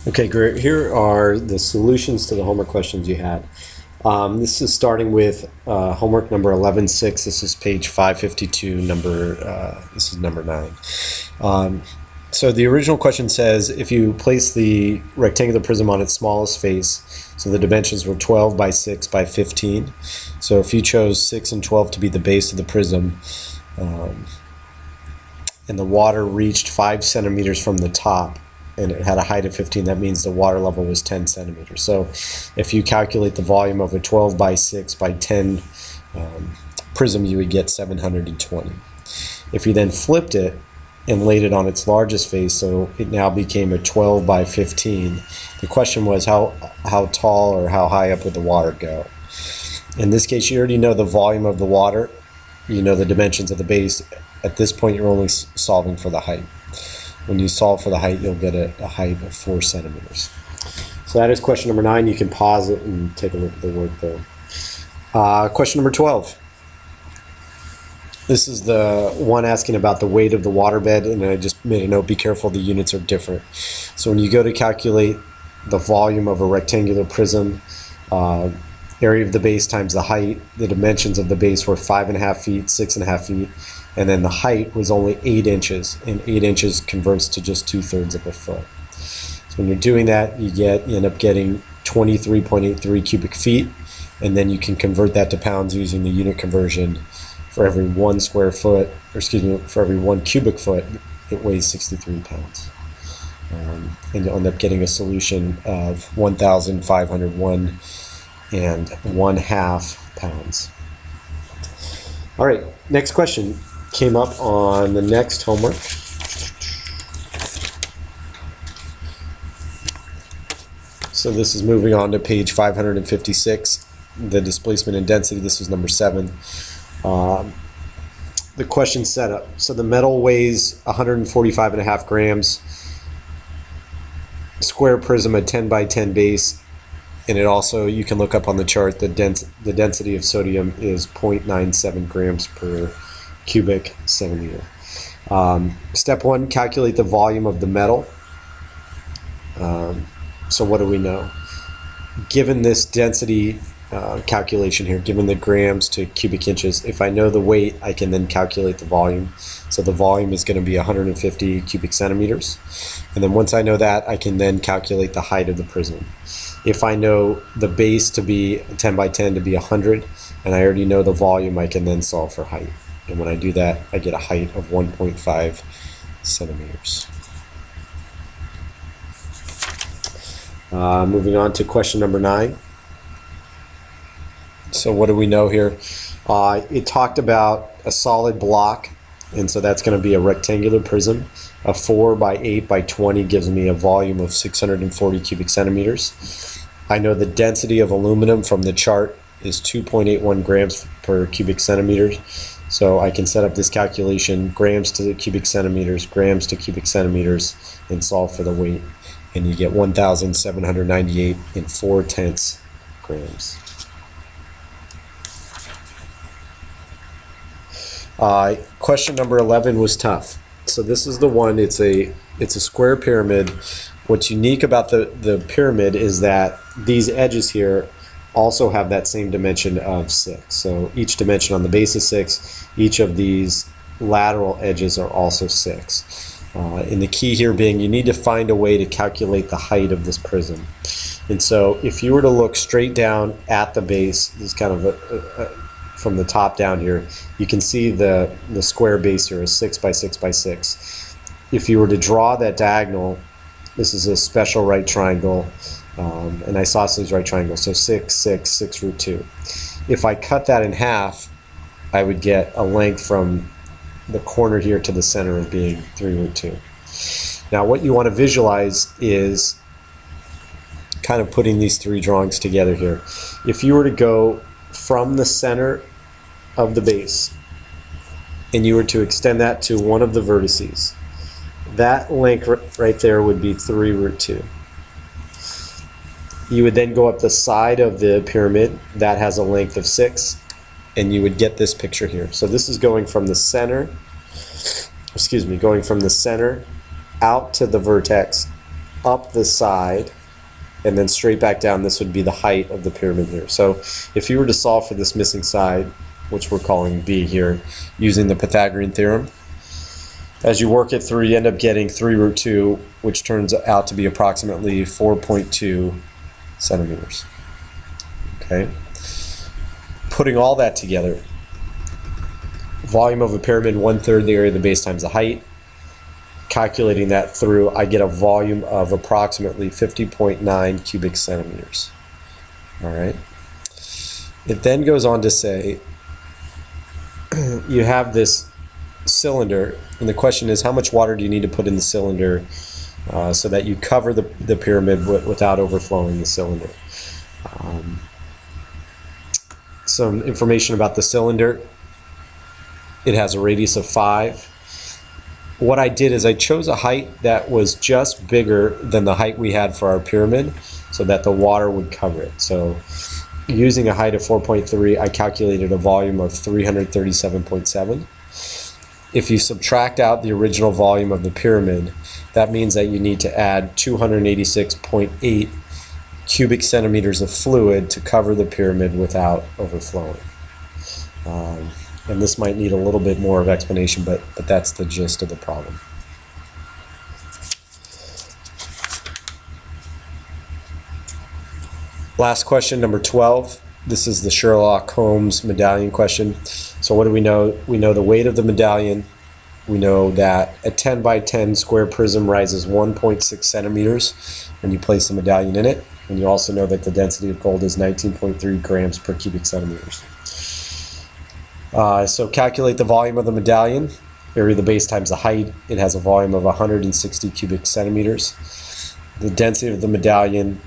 Okay, great. Here are the solutions to the homework questions you had. This is starting with homework number 11.6. This is page 552. This is number 9. So the original question says, if you place the rectangular prism on its smallest face, so the dimensions were 12 by 6 by 15. So if you chose 6 and 12 to be the base of the prism, and the water reached 5 centimeters from the top, and it had a height of 15, that means the water level was 10 centimeters. So if you calculate the volume of a 12 by 6 by 10 prism, you would get 720. If you then flipped it and laid it on its largest face, so it now became a 12 by 15, the question was how tall or how high up would the water go? In this case, you already know the volume of the water, you know the dimensions of the base. At this point, you're only solving for the height. When you solve for the height, you'll get a height of 4 centimeters. So that is question number 9. You can pause it and take a look at the work there. Question number 12. This is the one asking about the weight of the waterbed, and I just made a note, be careful, the units are different. So when you go to calculate the volume of a rectangular prism, area of the base times the height, the dimensions of the base were 5.5 feet, 6.5 feet, and then the height was only 8 inches, and 8 inches converts to just 2/3 of a foot. So when you're doing that, you end up getting 23.83 cubic feet, and then you can convert that to pounds using the unit conversion. For every 1 square foot, or excuse me, for every 1 cubic foot, it weighs 63 pounds. And you'll end up getting a solution of 1,501 and 1/2 pounds. All right, next question came up on the next homework. So this is moving on to page 556, the displacement and density. This is number 7. The question setup. So the metal weighs 145.5 grams, square prism, a 10 by 10 base, and it also, you can look up on the chart, the density of sodium is 0.97 grams per cubic centimeter. Step 1, calculate the volume of the metal. So what do we know? Given this density calculation here, given the grams to cubic inches, if I know the weight, I can then calculate the volume. So the volume is going to be 150 cubic centimeters. And then once I know that, I can then calculate the height of the prism. If I know the base to be 10 by 10 to be 100, and I already know the volume, I can then solve for height. And when I do that, I get a height of 1.5 centimeters. Moving on to question number 9. So what do we know here? It talked about a solid block, and so that's going to be a rectangular prism. A 4 by 8 by 20 gives me a volume of 640 cubic centimeters. I know the density of aluminum from the chart is 2.81 grams per cubic centimeters. So I can set up this calculation, grams to cubic centimeters, grams to cubic centimeters, and solve for the weight. And you get 1,798 and 4/10 grams. Question number 11 was tough. So this is the one, it's a square pyramid. What's unique about the pyramid is that these edges here also have that same dimension of 6. So each dimension on the base is 6. Each of these lateral edges are also 6. And the key here being, you need to find a way to calculate the height of this prism. And so if you were to look straight down at the base, this is kind of from the top down here, you can see the square base here is 6 by 6 by 6. If you were to draw that diagonal, this is a special right triangle, an isosceles right triangle, so 6, 6, 6 root 2. If I cut that in half, I would get a length from the corner here to the center of being 3 root 2. Now what you want to visualize is kind of putting these 3 drawings together here. If you were to go from the center of the base and you were to extend that to one of the vertices, that length right there would be 3 root 2. You would then go up the side of the pyramid, that has a length of 6, and you would get this picture here. So this is going from the center, going from the center out to the vertex, up the side, and then straight back down. This would be the height of the pyramid here. So if you were to solve for this missing side, which we're calling B here, using the Pythagorean theorem, as you work it through, you end up getting 3 root 2, which turns out to be approximately 4.2 centimeters. Okay. Putting all that together, volume of a pyramid, 1/3 the area of the base times the height. Calculating that through, I get a volume of approximately 50.9 cubic centimeters. All right. It then goes on to say, you have this cylinder, and the question is, how much water do you need to put in the cylinder so that you cover the pyramid without overflowing the cylinder? Some information about the cylinder. It has a radius of 5. What I did is I chose a height that was just bigger than the height we had for our pyramid so that the water would cover it. So using a height of 4.3, I calculated a volume of 337.7. If you subtract out the original volume of the pyramid, that means that you need to add 286.8 cubic centimeters of fluid to cover the pyramid without overflowing. And this might need a little bit more of explanation, but that's the gist of the problem. Last question, number 12. This is the Sherlock Holmes medallion question. So what do we know? We know the weight of the medallion. We know that a 10 by 10 square prism rises 1.6 centimeters when you place the medallion in it. And you also know that the density of gold is 19.3 grams per cubic centimeters. So calculate the volume of the medallion, area of the base times the height. It has a volume of 160 cubic centimeters. The density of the medallion,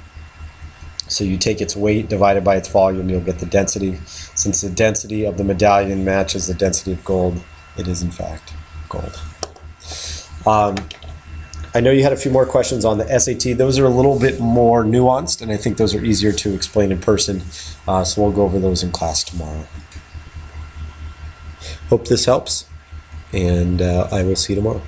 so you take its weight divided by its volume, you'll get the density. Since the density of the medallion matches the density of gold, it is in fact gold. I know you had a few more questions on the SAT. Those are a little bit more nuanced, and I think those are easier to explain in person. So we'll go over those in class tomorrow. Hope this helps, and I will see you tomorrow.